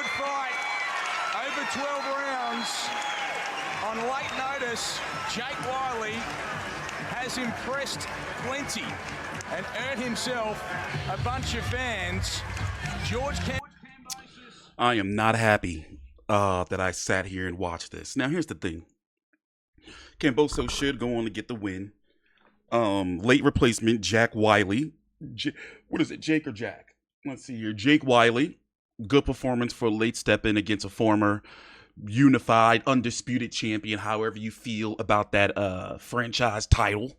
good fight. Over 12 rounds. On late notice, Jake Wyllie has impressed plenty and earned himself a bunch of fans. George Kambosos. I am not happy that I sat here and watched this. Now, here's the thing. Kambosos should go on to get the win. Late replacement, Jack Wyllie. What is it, Jake or Jack? Let's see here. Jake Wyllie. Good performance for late step in against a former unified, undisputed champion, however you feel about that franchise title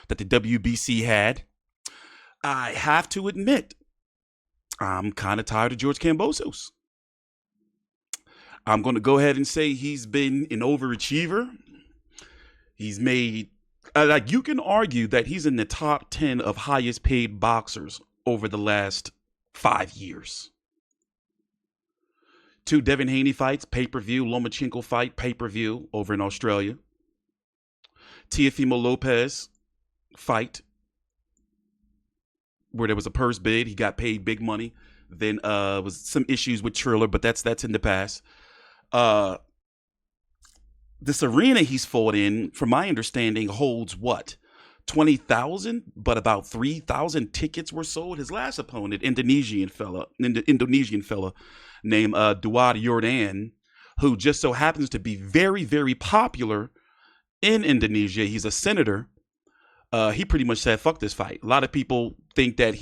that the WBC had. I have to admit, I'm kind of tired of George Kambosos. I'm going to go ahead and say he's been an overachiever. He's made, like, you can argue that he's in the top 10 of highest paid boxers over the last 5 years. 2 Devin Haney fights, pay-per-view. Lomachenko fight, pay-per-view over in Australia. Teofimo Lopez fight, where there was a purse bid. He got paid big money. Then was some issues with Triller, but that's in the past. This arena he's fought in, from my understanding, holds what? 20,000, but about 3,000 tickets were sold. His last opponent, Indonesian fella named Duarte Jordan, who just so happens to be very, very popular in Indonesia. He's a senator. He pretty much said, fuck this fight. A lot of people think that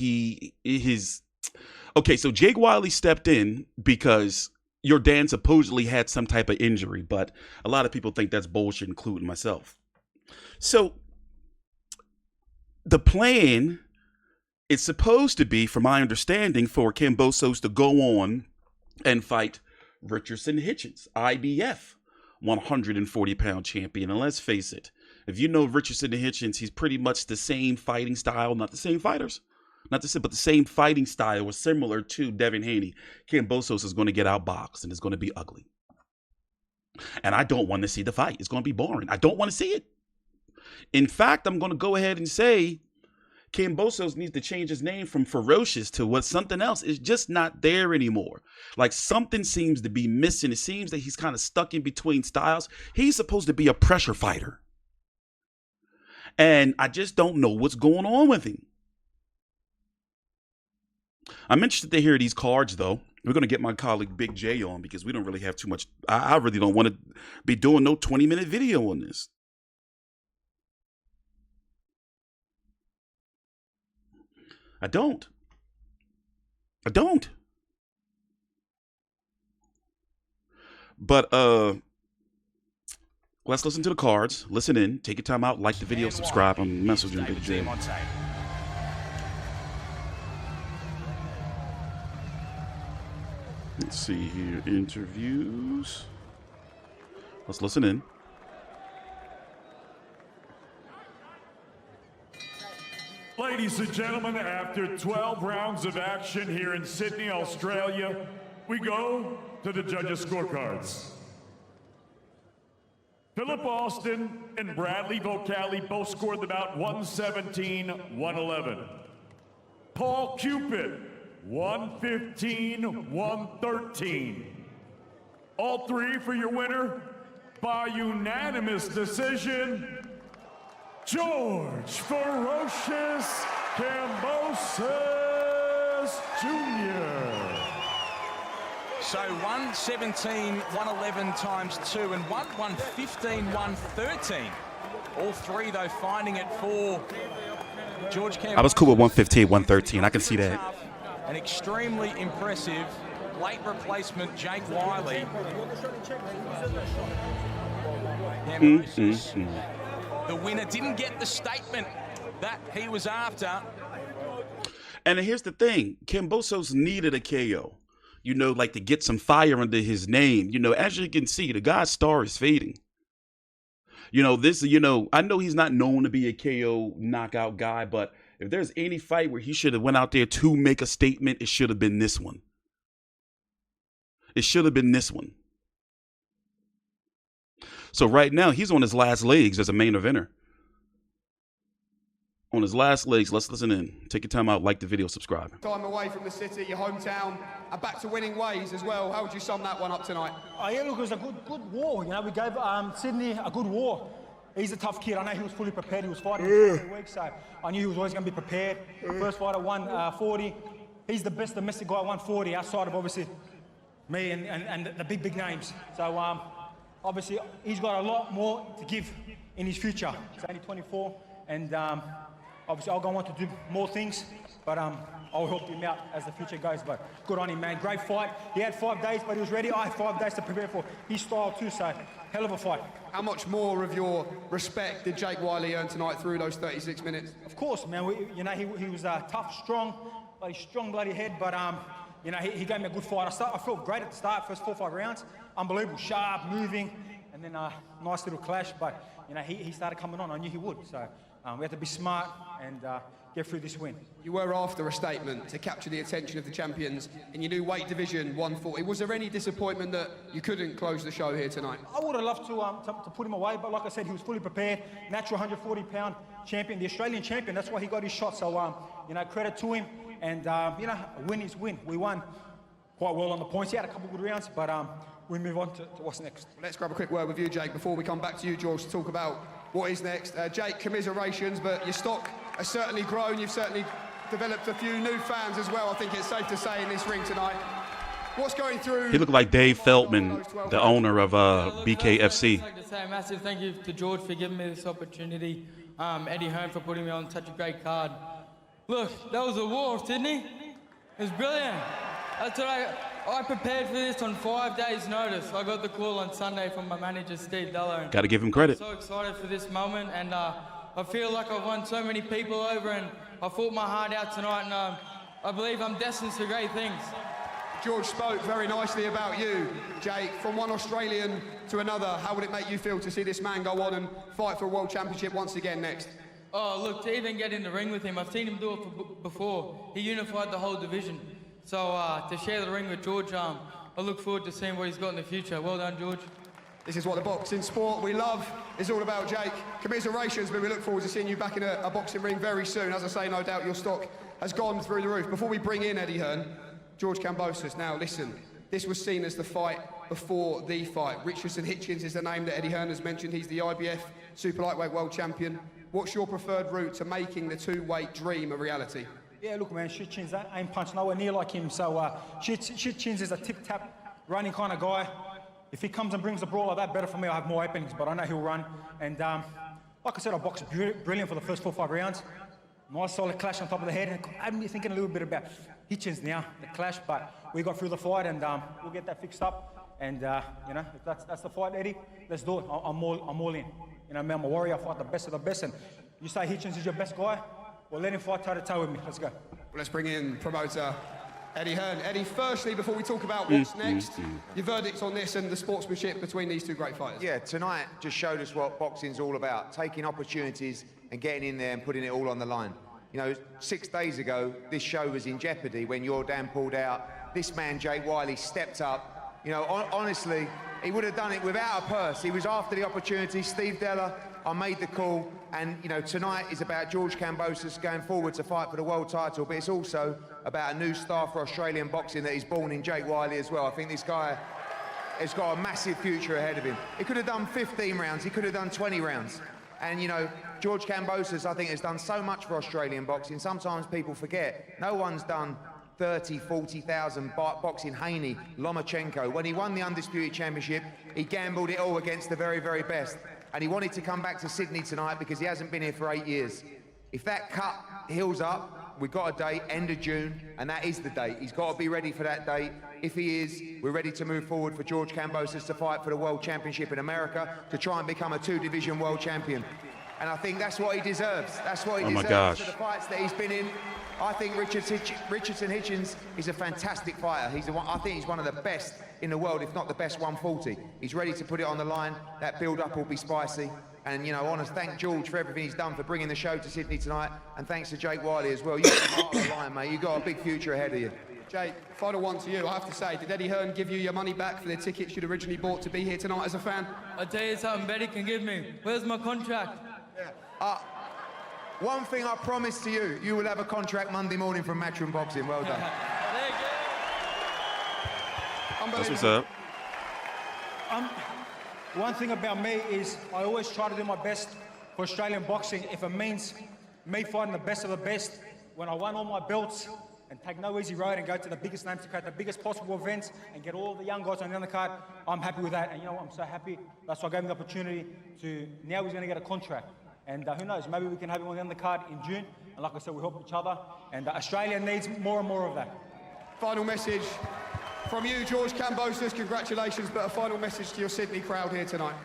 okay, so Jake Wyllie stepped in because Jordan supposedly had some type of injury, but a lot of people think that's bullshit, including myself. So the plan is supposed to be, from my understanding, for Kambosos to go on and fight Richardson Hitchins, IBF 140-pound champion. And let's face it, if you know Richardson Hitchins, he's pretty much the same fighting style, not the same fighters, but the same fighting style was similar to Devin Haney. Kambosos is going to get outboxed and it's going to be ugly. And I don't want to see the fight. It's going to be boring. I don't want to see it. In fact, I'm going to go ahead and say Kambosos needs to change his name from Ferocious to something else. It's just not there anymore. Like, something seems to be missing. It seems that he's kind of stuck in between styles. He's supposed to be a pressure fighter. And I just don't know what's going on with him. I'm interested to hear these cards, though. We're going to get my colleague Big J on because we don't really have too much. I really don't want to be doing no 20-minute video on this. I don't. But let's listen to the cards. Listen in. Take your time out. Like the video. Subscribe. I'm messaging Big J. Let's see here. Interviews. Let's listen in. Ladies and gentlemen, after 12 rounds of action here in Sydney, Australia, we go to the judges' scorecards. Philip Austin and Bradley Vocali both scored the bout 117-111. Paul Cupid, 115-113. All three for your winner by unanimous decision, George Ferocious Kambosos Jr. So 117-111 times 2 and 115-113. All three, though, finding it for George Kambosos. I was cool with 115-113. I can see that. An extremely impressive late replacement, Jake Wyllie. The winner didn't get the statement that he was after. And here's the thing. Kambosos needed a KO. You know, like to get some fire under his name. You know, as you can see, the guy's star is fading. You know, I know he's not known to be a KO knockout guy, but if there's any fight where he should have went out there to make a statement, it should have been this one. It should have been this one. So right now, he's on his last legs as a main eventer. on his last legs. Let's listen in. Take your time out, like the video, subscribe. Time away from the city, your hometown, and back to winning ways as well. How would you sum that one up tonight? Yeah, look, it was a good war. You know, we gave Sydney a good war. He's a tough kid. I know he was fully prepared. He was fighting for 3 weeks, so I knew he was always going to be prepared. First fight at 140. He's the best domestic guy at 140, outside of obviously me and the big names. So obviously he's got a lot more to give in his future. He's only 24, and obviously I'll go on to do more things, but I'll help him out as the future goes. But good on him, man. Great fight. He had 5 days, but he was ready. I had 5 days to prepare for his style too, so hell of a fight. How much more of your respect did Jake Wyllie earn tonight through those 36 minutes? Of course, man. You know, he was tough, strong bloody head, but you know, he gave me a good fight. I felt great at the start, first 4 or 5 rounds. Unbelievable, sharp, moving, and then a nice little clash. But you know, he started coming on. I knew he would. So we had to be smart and get through this win. You were after a statement to capture the attention of the champions in your new weight division, 140. Was there any disappointment that you couldn't close the show here tonight? I would have loved to put him away, but like I said, he was fully prepared. Natural 140-pound champion, the Australian champion. That's why he got his shot. So you know, credit to him. And you know, a win is win. We won quite well on the points. He had a couple of good rounds, but we move on to what's next. Let's grab a quick word with you, Jake, before we come back to you, George, to talk about what is next. Jake, commiserations, but your stock has certainly grown. You've certainly developed a few new fans as well, I think it's safe to say, in this ring tonight. What's going through? He looked like Dave Feldman, the owner of BKFC. I'd like to say a massive thank you to George for giving me this opportunity, Eddie Hearn for putting me on such a great card. Look, that was a war, Sydney. It was brilliant. That's what I prepared for this on 5 days' notice. I got the call on Sunday from my manager, Steve Deller. Got to give him credit. I'm so excited for this moment, and I feel like I've won so many people over, and I fought my heart out tonight, and I believe I'm destined for great things. George spoke very nicely about you, Jake. From one Australian to another, how would it make you feel to see this man go on and fight for a world championship once again next? Oh, look, to even get in the ring with him, I've seen him do it before. He unified the whole division. So to share the ring with George, I look forward to seeing what he's got in the future. Well done, George. This is what the boxing sport we love is all about, Jake. Commiserations, but we look forward to seeing you back in a boxing ring very soon. As I say, no doubt your stock has gone through the roof. Before we bring in Eddie Hearn, George Kambosos. Now, listen, this was seen as the fight before the fight. Richardson Hitchins is the name that Eddie Hearn has mentioned. He's the IBF Super Lightweight World Champion. What's your preferred route to making the two-weight dream a reality? Yeah, look, man, Hitchins ain't punched nowhere near like him. So Hitchins is a tip-tap running kind of guy. If he comes and brings the brawl like that, better for me. I have more openings, but I know he'll run. And like I said, I boxed brilliant for the first 4 or 5 rounds. Nice solid clash on top of the head. I had me thinking a little bit about Hitchins now, the clash, but we got through the fight, and we'll get that fixed up. And you know, if that's the fight, Eddie, let's do it. I'm all in. You know, man, I'm a warrior. I fight the best of the best. And you say Hitchins is your best guy, well, let him fight toe-to-toe with me. Let's go. Well, let's bring in promoter Eddie Hearn. Eddie, firstly, before we talk about what's next, your verdict on this and the sportsmanship between these two great fighters. Yeah, tonight just showed us what boxing's all about, taking opportunities and getting in there and putting it all on the line. You know, 6 days ago, this show was in jeopardy when your Dan pulled out. This man, Jake Wyllie, stepped up. You know, honestly, he would have done it without a purse. He was after the opportunity. Steve Deller, I made the call. And, you know, tonight is about George Kambosos going forward to fight for the world title, but it's also about a new star for Australian boxing that is born in Jake Wyllie as well. I think this guy has got a massive future ahead of him. He could have done 15 rounds. He could have done 20 rounds. And, you know, George Kambosos, I think, has done so much for Australian boxing. Sometimes people forget. No one's done 30, 40,000 boxing. Haney, Lomachenko. When he won the Undisputed Championship, he gambled it all against the very, very best. And he wanted to come back to Sydney tonight because he hasn't been here for 8 years. If that cut heals up, we've got a date, end of June, and that is the date. He's got to be ready for that date. If he is, we're ready to move forward for George Kambosos to fight for the World Championship in America, to try and become a 2-division world champion. And I think that's what he deserves. That's what he deserves for the fights that he's been in. I think Richardson Hitchins is a fantastic fighter. I think he's one of the best in the world, if not the best 140. He's ready to put it on the line. That build-up will be spicy. And, you know, I want to thank George for everything he's done for bringing the show to Sydney tonight. And thanks to Jake Wyllie as well. You've got the heart of the lion, mate. You've got a big future ahead of you. Jake, final one to you. I have to say, did Eddie Hearn give you your money back for the tickets you'd originally bought to be here tonight as a fan? I'll tell you something Betty can give me. Where's my contract? One thing I promise to you, you will have a contract Monday morning from Matchroom Boxing. Well done. That's what's up. One thing about me is I always try to do my best for Australian boxing. If it means me fighting the best of the best, when I won all my belts and take no easy road and go to the biggest names to create the biggest possible events and get all the young guys on the undercard, I'm happy with that. And you know what, I'm so happy. That's why I gave him the opportunity to, now he's going to get a contract. And who knows, maybe we can have him on the undercard in June. And like I said, we help each other. And Australia needs more and more of that. Final message from you, George Kambosos. Congratulations, but a final message to your Sydney crowd here tonight.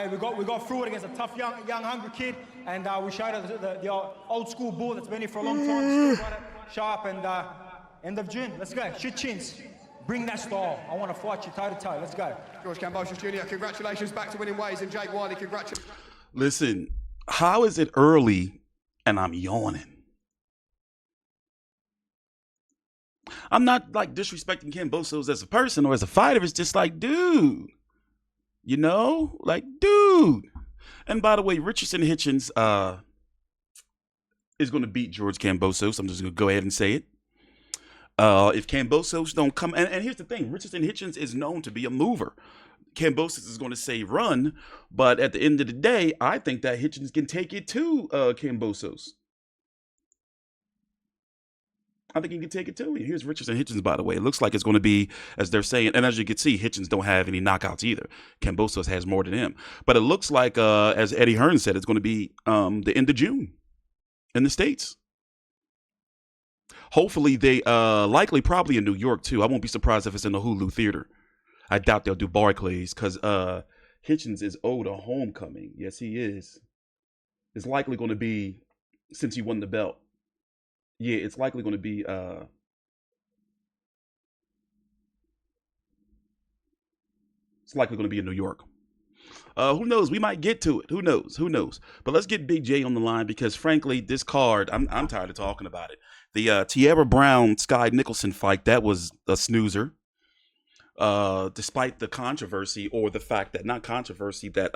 We got through it against a tough, young, hungry kid, and we showed the old school bull that's been here for a long time. Still got it sharp, and end of June. Let's go. Hitchins, bring that style. I want to fight you toe to toe. Let's go. George Kambosos Jr., congratulations back to winning ways, and Jake Wyllie, congratulations. Listen, how is it early and I'm yawning? I'm not like disrespecting Kambosos as a person or as a fighter. It's just like, dude, you know, like, dude. And by the way, Richardson Hitchins is going to beat George Kambosos. I'm just going to go ahead and say it. If Kambosos don't come, and here's the thing, Richardson Hitchins is known to be a mover. Kambosos is going to say run, but at the end of the day, I think that Hitchins can take it to Kambosos. I think he can take it too. Here's Richardson Hitchins, by the way. It looks like it's going to be, as they're saying, and as you can see, Hitchins don't have any knockouts either. Kambosos has more than him. But it looks like, as Eddie Hearn said, it's going to be the end of June in the States. Hopefully they, likely probably in New York too. I won't be surprised if it's in the Hulu Theater. I doubt they'll do Barclays because Hitchins is owed a homecoming. Yes, he is. It's likely going to be, since he won the belt. Yeah, it's likely going to be in New York. Who knows? We might get to it. Who knows? Who knows? But let's get Big J on the line because, frankly, this card, I'm tired of talking about it. The Tierra Brown Sky Nicholson fight, that was a snoozer. Despite the controversy, or the fact that, not controversy, that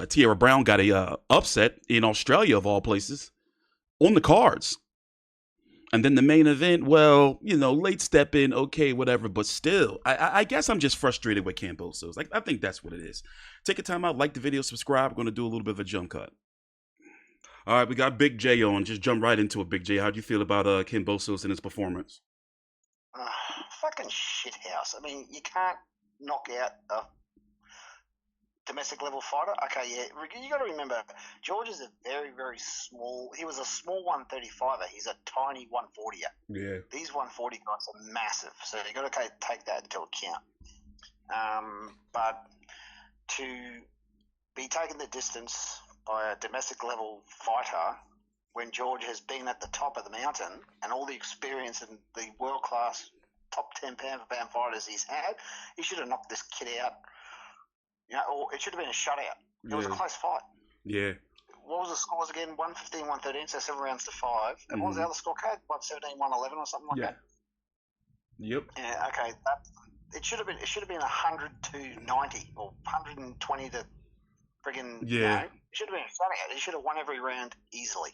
Tierra Brown got a upset in Australia of all places on the cards. And then the main event, well, you know, late step in, okay, whatever, but still, I guess I'm just frustrated with Kambosos. Like, I think that's what it is. Take a time out, like the video, subscribe. We're going to do a little bit of a jump cut. All right, we got Big J on. Just jump right into it, Big J. How do you feel about Kambosos and his performance? Fucking shithouse. I mean, you can't knock out a domestic level fighter. Okay, yeah, you got to remember, George is a very, very small. He was a small 135er. He's a tiny 140er. Yeah. These 140 guys are massive, so you got to take that into account. But to be taken the distance by a domestic level fighter when George has been at the top of the mountain and all the experience and the world class top 10 pound for pound fighters he's had, he should have knocked this kid out. You know, or it should have been a shutout. It was a close fight. Yeah. What was the scores again? 115, 113, so 7 rounds to 5. And what was the other scorecard? 117, 111 or something like that? Yep. Yeah, okay. It should have been 100 to 90 or 120 to friggin' yeah. You know, it should have been a shutout. He should have won every round easily.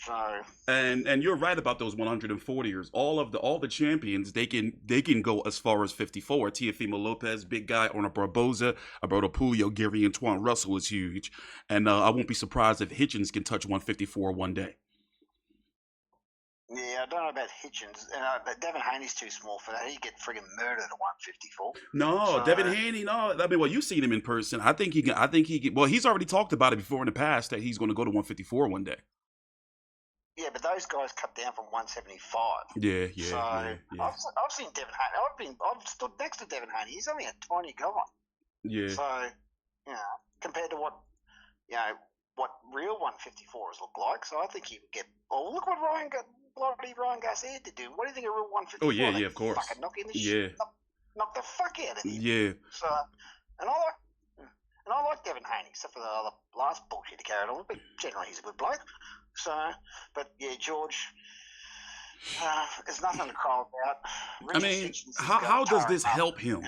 So and you're right about those 140ers. All the champions, they can go as far as 54. Teofimo Lopez, big guy, Ona Barboza, Alberto Puello, Gary Antoine Russell is huge, and I won't be surprised if Hitchins can touch 154 one day. Yeah, I don't know about Hitchins, but Devin Haney's too small for that. He'd get friggin' murdered at 154. No, so, Devin Haney, no. I mean, well, you've seen him in person. I think he can. Well, he's already talked about it before in the past that he's going to go to 154 one day. Yeah, but those guys cut down from 175. Yeah. So I've seen Devin Haney. I've stood next to Devin Haney. He's only a tiny guy. Yeah. So, you know, compared to what real 154s look like, so I think he would get. Oh, look what Ryan Garcia did do. What do you think of real 154? Oh yeah, of course. Fucking knock in the shit. Knock the fuck out of him. Yeah. So, and I like Devin Haney, except for the other last bullshit he carried on. But generally, he's a good bloke. So, but yeah, George, there's nothing to cry about. I mean, how does this help him?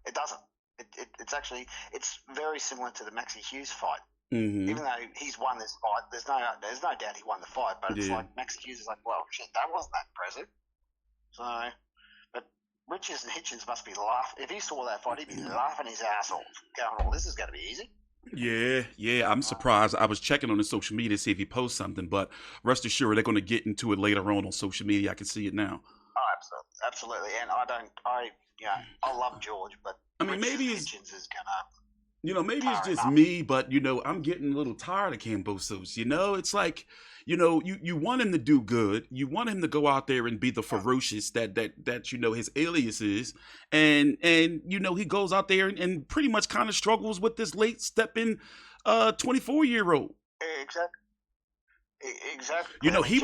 It doesn't. It's very similar to the Maxie Hughes fight. Mm-hmm. Even though he's won this fight, there's no doubt he won the fight. But it's like Maxie Hughes is like, well, shit, that wasn't that impressive. So, but Richards and Hitchins must be laughing. If he saw that fight, he'd be laughing his ass off, going, "Oh, this is going to be easy." Yeah, I'm surprised. I was checking on his social media to see if he posts something, but rest assured they're going to get into it later on social media. I can see it now. Oh, absolutely. And I love George, but I mean, maybe Hitchins is gonna. Maybe it's just me, but I'm getting a little tired of Kambosos. It's like, you want him to do good. You want him to go out there and be the ferocious that his alias is, and he goes out there and pretty much kind of struggles with this late stepping 24-year-old. Exactly. He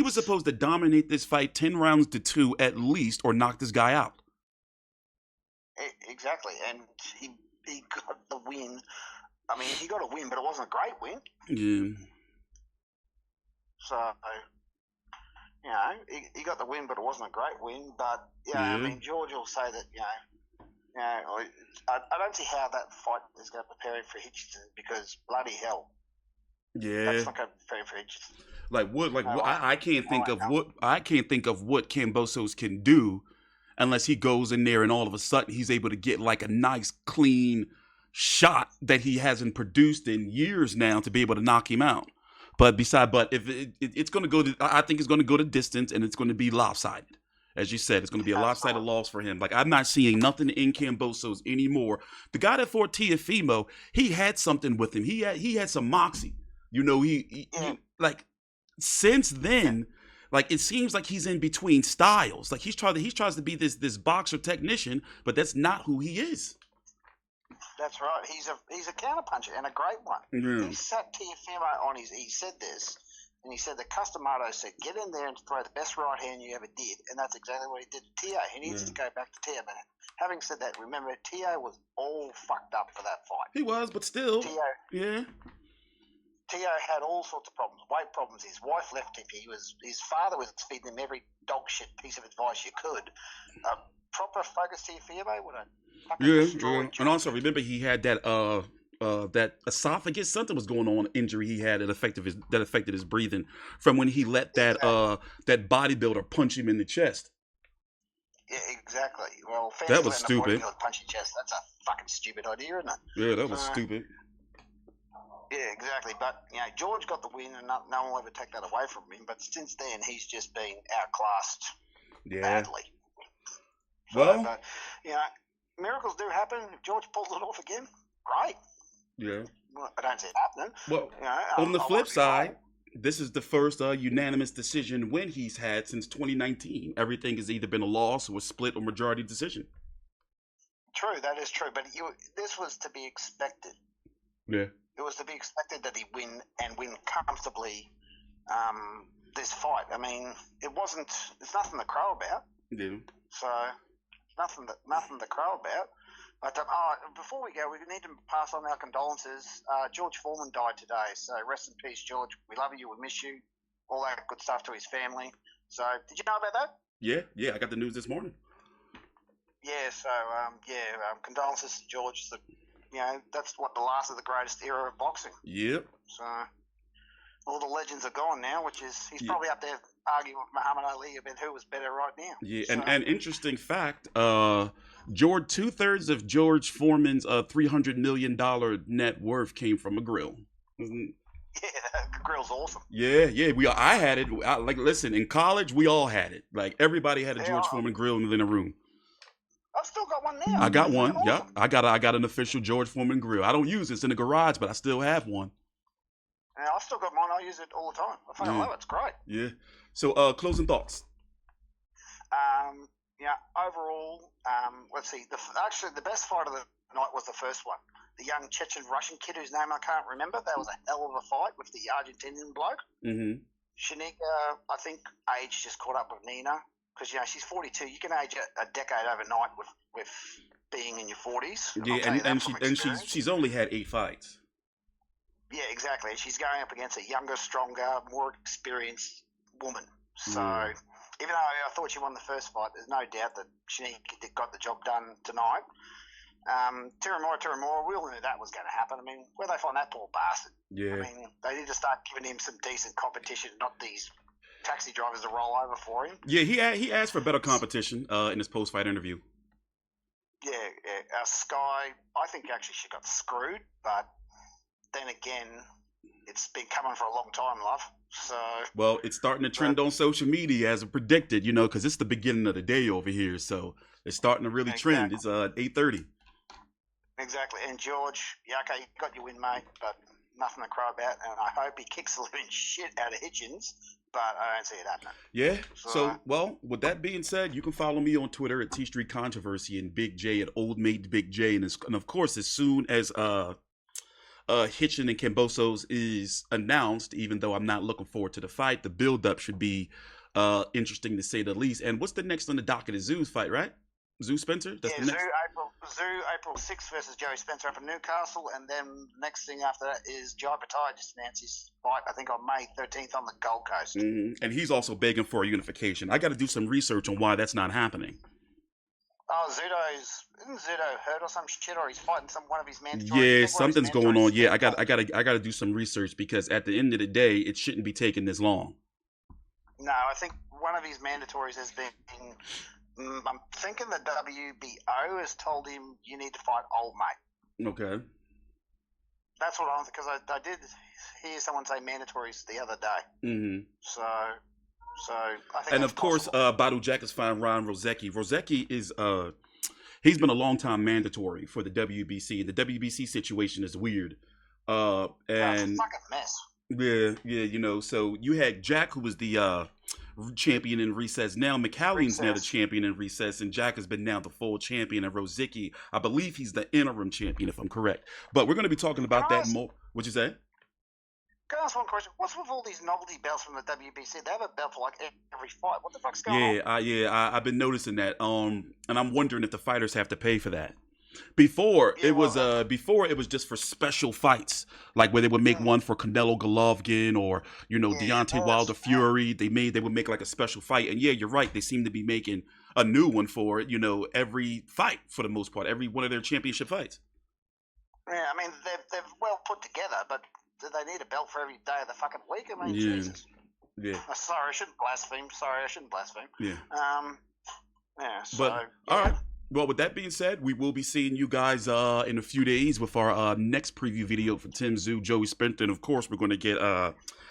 was supposed to dominate this fight 10 rounds to 2 at least, or knock this guy out. Exactly, and he got the win. I mean, he got a win, but it wasn't a great win. Yeah. So, he got the win, but it wasn't a great win. But I mean, George will say that I don't see how that fight is going to prepare him for Hitchins, because bloody hell. Yeah. That's not going to prepare him for Hitchins. I can't think of what Kambosos can do unless he goes in there and all of a sudden he's able to get like a nice clean shot that he hasn't produced in years now to be able to knock him out. But if it's going to go to, I think it's going to go to distance, and it's going to be lopsided. As you said, it's going to be a lopsided loss for him. Like, I'm not seeing nothing in Kambosos anymore. The guy that fought Teofimo, he had something with him. He had some moxie. He since then, like, it seems like he's in between styles. Like, he tries to be this boxer technician, but that's not who he is. That's right. He's a counterpuncher, and a great one. Yeah. He sat Teofimo on he said this, and he said that Customato said, get in there and throw the best right hand you ever did, and that's exactly what he did to Teo. He needs to go back to Teo. But having said that, remember, Teo was all fucked up for that fight. He was, but still. Teo had all sorts of problems, weight problems. His wife left him. His father was feeding him every dog shit piece of advice you could. Proper focus Teofimo would have destroyed. And also remember, he had that esophagus, something was going on, injury he had that affected his breathing from when he let that bodybuilder punch him in the chest. Yeah, exactly. Well, that was stupid. Punch your chest. That's a fucking stupid idea, isn't it? Yeah, that was stupid. Yeah, exactly. But George got the win, and no one will ever take that away from him. But since then, he's just been outclassed badly. Well, miracles do happen. If George pulls it off again, great. Yeah. Well, I don't see it happening. Well, on the flip side, this is the first unanimous decision win he's had since 2019. Everything has either been a loss or a split or majority decision. True, that is true. But this was to be expected. Yeah. It was to be expected that he'd win comfortably this fight. I mean, there's nothing to crow about. Yeah. So, nothing to crow about. But before we go, we need to pass on our condolences. George Foreman died today, so rest in peace, George. We love you, we miss you, all that good stuff to his family. So, did you know about that? Yeah, I got the news this morning. Yeah, so, condolences to George. That's what the last of the greatest era of boxing. Yep. So, all the legends are gone now, which is, he's probably up there arguing with Muhammad Ali about who was better right now. Yeah, so, and interesting fact, 2/3 of George Foreman's $300 million net worth came from a grill. Yeah, the grill's awesome. Yeah, I had it. Listen, in college, we all had it. Like, everybody had a George Foreman grill in a room. I've still got one now. I got one. Awesome. Yep, I got an official George Foreman grill. I don't use it. It's in the garage, but I still have one. Yeah, I've still got mine. I use it all the time. I fucking love it. It's great. Yeah. So, closing thoughts. Overall, let's see. The best fight of the night was the first one. The young Chechen Russian kid whose name I can't remember. That was a hell of a fight with the Argentinian bloke. Mm-hmm. Shanika, I think age just caught up with Nina because she's 42. You can age a decade overnight with being in your 40s. Yeah, and she's only had 8 fights. Yeah, exactly. She's going up against a younger, stronger, more experienced woman. So, even though I thought she won the first fight, there's no doubt that Shanika got the job done tonight. Tiramura, we all knew that was going to happen. I mean, where'd they find that poor bastard? Yeah. I mean, they need to start giving him some decent competition, not these taxi drivers to roll over for him. Yeah, he asked for better competition in his post-fight interview. Yeah. Sky, I think actually she got screwed, but then again, it's been coming for a long time, love. So. Well, it's starting to trend on social media as predicted, because it's the beginning of the day over here, so it's starting to really trend. It's 8:30. Exactly, and George, yeah, okay, you got your win, mate, but nothing to cry about, and I hope he kicks the living shit out of Hitchins, but I don't see it happening. Yeah, so, well, with that being said, you can follow me on Twitter at TstreeT Controversy and Big J at Old Mate Big J, and of course, as soon as Hitchin and Kambosos is announced, even though I'm not looking forward to the fight, the build-up should be interesting to say the least. And what's the next on the docket? Is Zoo's fight, right? Zoo Spencer? That's the next. Zoo April 6th versus Joey Spencer up in Newcastle, and then next thing after that is Jai Pattaya just announced his fight, I think on May 13th on the Gold Coast. Mm-hmm. And he's also begging for a unification. I got to do some research on why that's not happening. Oh, isn't Zudo hurt or some shit, or he's fighting one of his mandatories? Yeah, something's going on. Yeah, I gotta do some research, because at the end of the day, it shouldn't be taking this long. No, I think one of his mandatories has been. I'm thinking the WBO has told him you need to fight old mate. Okay. That's what because I did hear someone say mandatories the other day. Mm-hmm. So I think. And of course, Badu Jack is fine. Ron Rozecki. Rozecki is he's been a long time mandatory for the WBC. The WBC situation is weird. And it's a fucking mess. Yeah, so you had Jack, who was the champion in recess. Now McCallion's now the champion in recess, and Jack has been now the full champion. And Rozecki, I believe he's the interim champion, if I'm correct. But we're going to be talking about that more. What'd you say? Can I ask one question? What's with all these novelty belts from the WBC? They have a belt for like every fight. What the fuck's going on? I've been noticing that. And I'm wondering if the fighters have to pay for that. Before it was just for special fights, like where they would make one for Canelo Golovkin or Deontay Wilder Fury. They would make like a special fight, and yeah, you're right. They seem to be making a new one for every fight for the most part, every one of their championship fights. Yeah, I mean they're well put together, but do they need a belt for every day of the fucking week? I mean, Jesus. Yeah. Sorry, I shouldn't blaspheme. Yeah. Yeah. So, but all right. Well, with that being said, we will be seeing you guys in a few days with our next preview video for Tim Tszyu, Joey Spencer. And of course, we're going to get,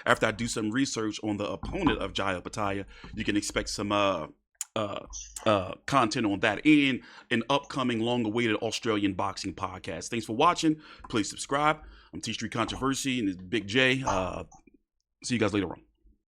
after I do some research on the opponent of Jai Pattaya, you can expect some content on that and an upcoming long-awaited Australian boxing podcast. Thanks for watching. Please subscribe. I'm TstreeT Controversy and Big J. See you guys later on.